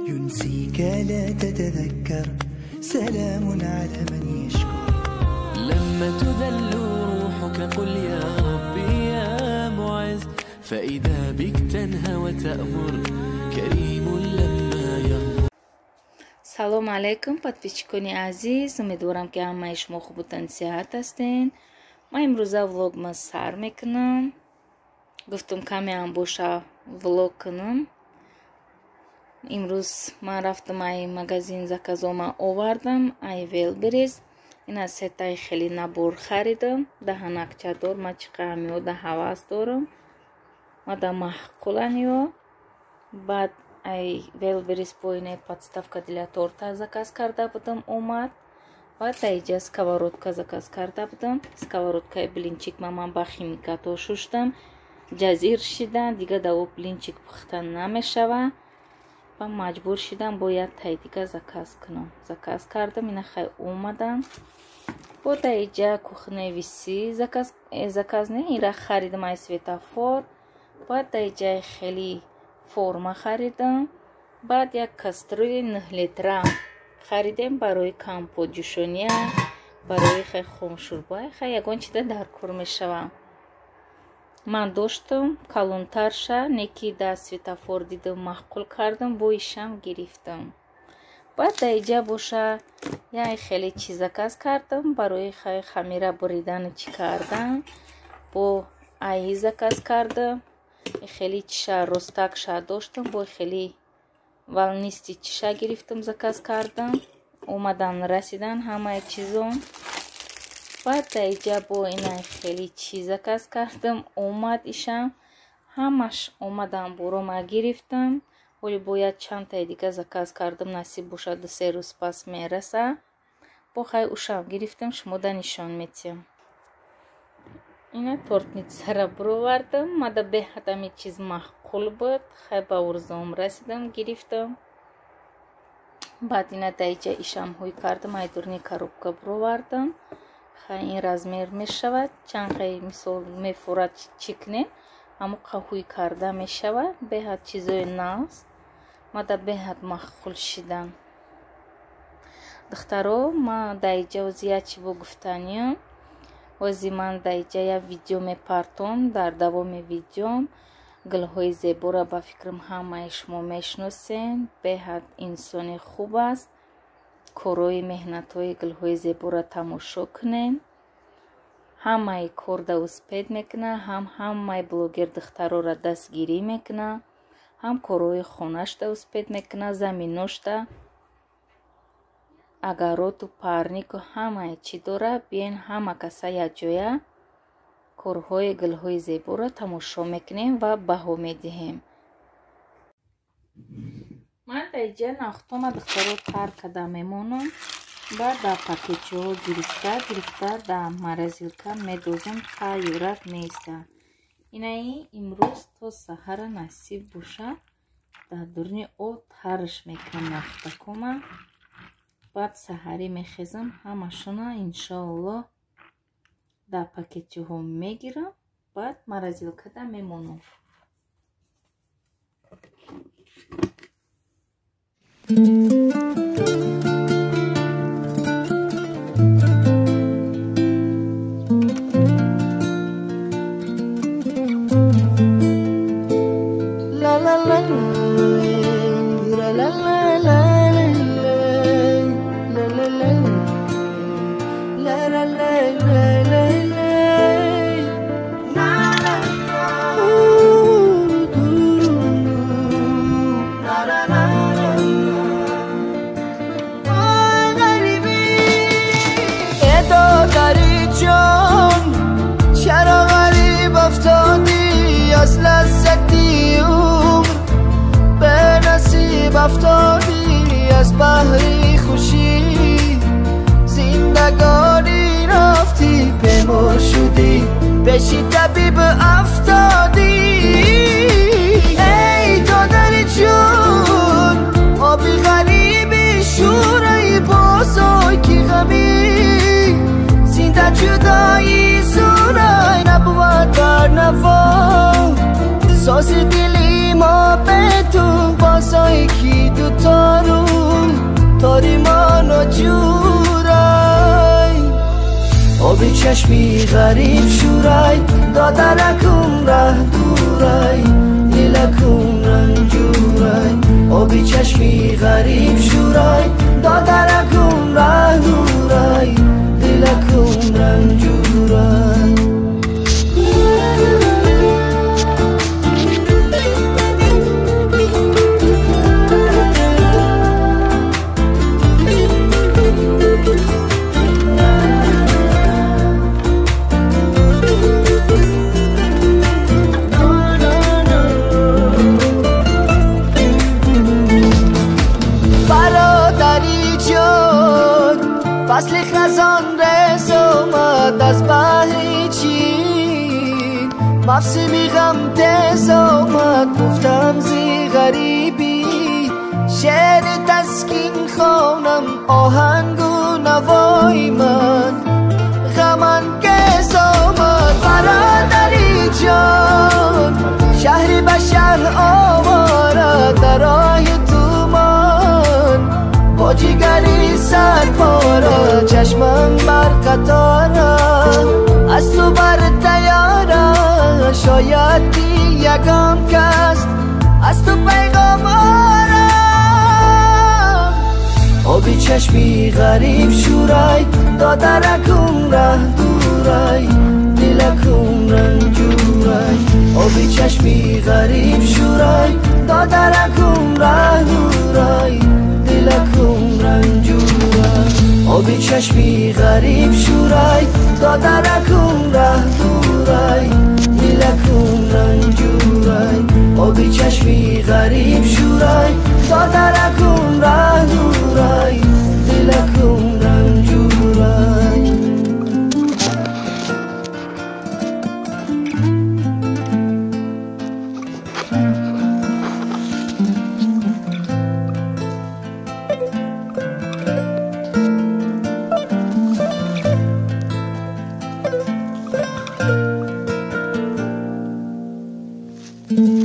ينسيك لا تتذكر سلام على من يشكر. لما تذل روحك قل يا ربي يا معز، فإذا بك تنهى وتأمر كريم لما يغفر. салом алейкум подписчикони азиз, умедворам ки ҳамаи шумо хубутан сиҳат ҳастен. ман имрӯза влогма сар мекунам. гуфтам камеам боша влог кунам. имрӯз ман рафтам ай магазин заказома овардам, ай велберис. ина сетаи хеле набор харидам, даҳанакчадор. ман чиқа ҳамиҳо да ҳавас дорам, мада маҳқуланиҳо. баъд ай велберис боине подставка для торта заказ карда будам, омад. баъд айҷа сковородка заказ карда будам. сковородкаи блинчик ман ба химикато шуштам, ҷазир шидан, дига даво блинчик пухта намешава. ба маҷбур шидам бояд тай дига заказ кунам. заказ кардам, ина хай омадам. бод айҷа кухне виси заказ не ира харидам, ай светофор. баъд айҷа хели форма харидам. баъд як каструли 9 литра харидем барои компот ҷӯшония, барои хай хомшурба, хай ягон чида дар кор мешава. ман доштам калонтарша, неки дар светофор дидам, маҳқул кардам, боишам гирифтам. баъд айҷа боша яй хеле чи заказ кардам, барои хай хамира буридани чӣ кардан. бо айи заказ кардам, хеле чиша ростакша доштам, бо хеле волнисти чиша гирифтам, заказ кардам. омадан расидан ҳамаи чизон. баъд айҷа бо ина хеле чи заказ кардам, омад ишам. ҳамаш омадан борома гирифтам. вале бояд чандтаи дига заказ кардам, насиб бошад 2-3 рӯз пас мераса. бо хай ушам гирифтам, шумо да нишон метиҳам. ина тортницара буровардам, мада беҳад ҳами чиз маҳқул буд. хай ба урзом расидам, гирифтам. баъд ина дайҷа ишам ҳӯй кардам, айдурни коробка буровардам. хай ин размер мешавад, чанд хай мисол мефурад чикне, аммо қаҳӯй карда мешавад. беҳад чизои навз, мада беҳад маҳқул шидан. духтаро, ман дайҷа озия чӣ бо гуфтаниям. ози ман дайҷа як видео мепартом. дар давоми видеом гулҳои зебора ба фикрам ҳамаи шумо мешиносен. беҳад инсони хуб аст. корои меҳнатҳои гулҳои зебора тамошо кунен. ҳамаи кор да успед мекуна, ҳамаи блогер духтарора дастгирӣ мекуна, ҳам корои хонашда успед мекуна, заминошда агароту парнику ҳамаи чӣ дора. биен ҳама каса якҷоя корҳои гулҳои зебора тамошо мекунем ва баҳо медиҳем. ман дайҷа нахтома духтаро тар када мемонам. баъд дар пакетчиҳо гирифта дар морозилка медозам та юрак меистад. инаи имрӯз то саҳара насиб бошад, дар дурни об тарш мекунам нафтакома. баъд саҳарӣ мехезам, ҳамашона иншоаллоҳ дар пакетчиҳо мегирам. баъд морозилкада мемонам. افتادی از بحری خوشی، زندگانی رفتی بمور شدی، بشی طبیب افتادی. ای دادر جون آبی غریبی شورای بازای کی غمی، زنده جدایی زورای نبود بر نوا، ساز دلی ما به تو بازای کی دوتا تاریمان و جورای آبی چشمی غریب شورای دادرکم ره دورای دلکم رنجورای آبی چشمی غریب شورای دادرکم ره دورای دلکم رنجورای فصل خزان رس اومد از بحر چین مفسمی غم تز اومد گفتم زی غریبی شعر تسکین خونم آهنگ و نوای من غمن کز اومد برادری جان شهری بشر آواره در راه تومان با جیگری سر پاره چشمم بر قطاره از تو بر تیاره شاید کی یکم کست از تو پیغام آرم آبی چشمی غریب شورای دادرکم ره دورای دلکم رنجورای آبی چشمی غریب شورای دادرکم ره دورای دلکم رنجورای آبی چشمی غریب شورای دادرکم ره دورای دلکم رنجورای آبی چشمی غریب شورای دادرکم ره دورای دلکم رنجورای Thank you.